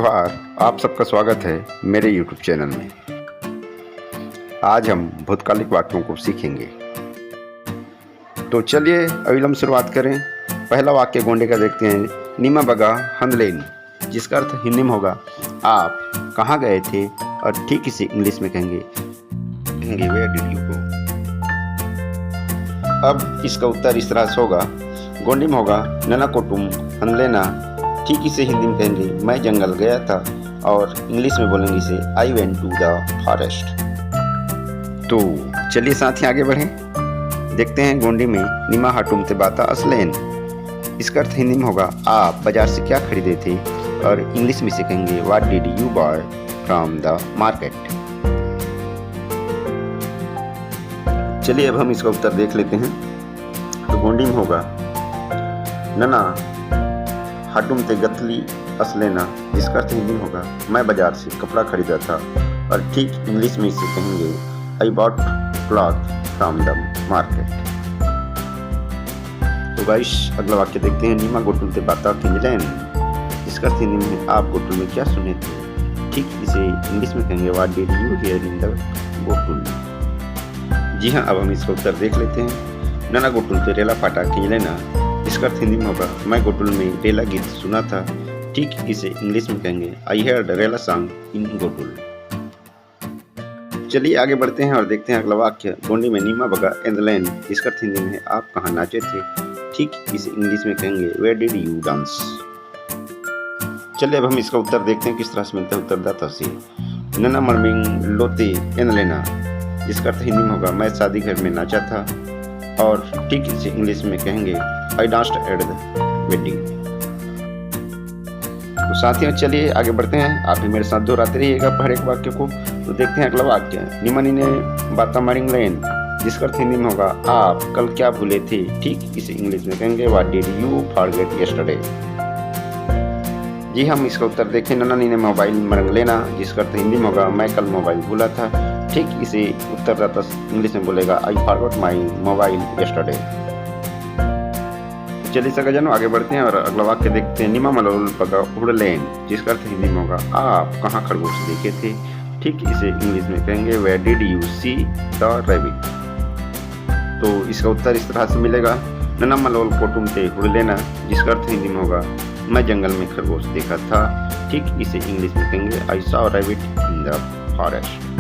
जोहार। आप सबका स्वागत है मेरे YouTube चैनल में। आज हम भूतकालिक वाक्यों को सीखेंगे। तो चलिए अविलंब शुरुआत करें। पहला वाक्य गोंडे का देखते हैं। नीमा बगा हंदलेन, जिसका अर्थ हिंदी में होगा आप कहाँ गए थे, और ठीक इसे इंग्लिश में कहेंगे वेयर डिड यू गो। अब इसका उत्तर इस तरह से होगा। गोंडी में होगा नना कोटुम हंदलेना, ठीक इसे हिंदी में कहेंगे मैं जंगल गया था, और इंग्लिश में बोलेंगे इसे I went to the forest. तो चलिए साथ ही आगे बढ़ें। देखते हैं गोंडी में निमा हाटुम ते बाता असलेन, इसका अर्थ हिंदी में होगा आप बाजार से क्या खरीदे थे, और इंग्लिश में इसे कहेंगे what did you buy from the market. चलिए अब हम इसका उत्तर देख लेते हैं। तो गोंडी में होगा नना हाटुम ते गतली असलेना, जिसका अर्थ हिंदी में होगा मैं बाजार से कपड़ा खरीदा था, और ठीक इंग्लिश में इसे कहेंगे I bought cloth from the market. तो गाइस अगला वाक्य देखते हैं। नीमा गोटुल ते बाता किंजलैन, जिसका अर्थ हिंदी में आप गोटुल में क्या सुने थे, ठीक इसे इंग्लिश में कहेंगे what did you hear in the ghotul. जी हाँ, अब हम इसका उत्तर देख लेते हैं। नना गोटुल ते रेला फाटा किंजलैना, इसका अर्थ हिंदी में होगा मैं गोटुल में रेला गीत सुना था, ठीक इसे इंग्लिश में कहेंगे आई हर्ड रेला सॉन्ग इन गोटुल। चलिए आगे बढ़ते हैं और देखते हैं अगला वाक्य। गोंडी में नीमा बगा एंदलैन, इसका अर्थ हिंदी में आप कहाँ नाचे थे, ठीक इसे इंग्लिश में कहेंगे वेयर डिड यू डांस। चलिए अब हम इसका उत्तर देखते हैं किस तरह से मिलता है उत्तरदाता से। नना मरमिंग लोते एंदलेना, जिसका अर्थ हिंदी में होगा मैं शादी घर में नाचा था, और ठीक इसे इंग्लिश में कहेंगे I danced at the wedding. तो साथियों चलिए आगे बढ़ते हैं। आप भी मेरे साथ दोहराते रहिएगा हर एक वाक्य को। तो देखते हैं अगला वाक्य। निमानी ने बाता मारिंग लेन, जिसका अर्थ हिंदी में होगा आप कल क्या भूले थे, ठीक इसे इंग्लिश में कहेंगे what did you forget yesterday. जी हम इसका उत्तर देखें। नन्ना ने मोबाइल मरंग लेना, जिसका अर्थ हिंदी में होगा मैं कल मोबाइल भूला था, ठीक इसे उत्तरदाता इंग्लिश में बोलेगा I forgot my mobile yesterday. चलिए सगाजनों आगे बढ़ते हैं और अगला वाक्य देखते हैं। निमा मलोल पगा उड़लेन, जिसका अर्थ हिंदी में होगा आप कहाँ खरगोश देखे थे, ठीक इसे इंग्लिश में कहेंगे where did you see the rabbit. तो इसका उत्तर इस तरह से मिलेगा। नना मलोल कोटुम ते उड़लेना, जिसका अर्थ हिंदी में होगा मैं जंगल में खरगोश देखा था, ठीक इसे इंग्लिश में कहेंगे I saw rabbit in the forest.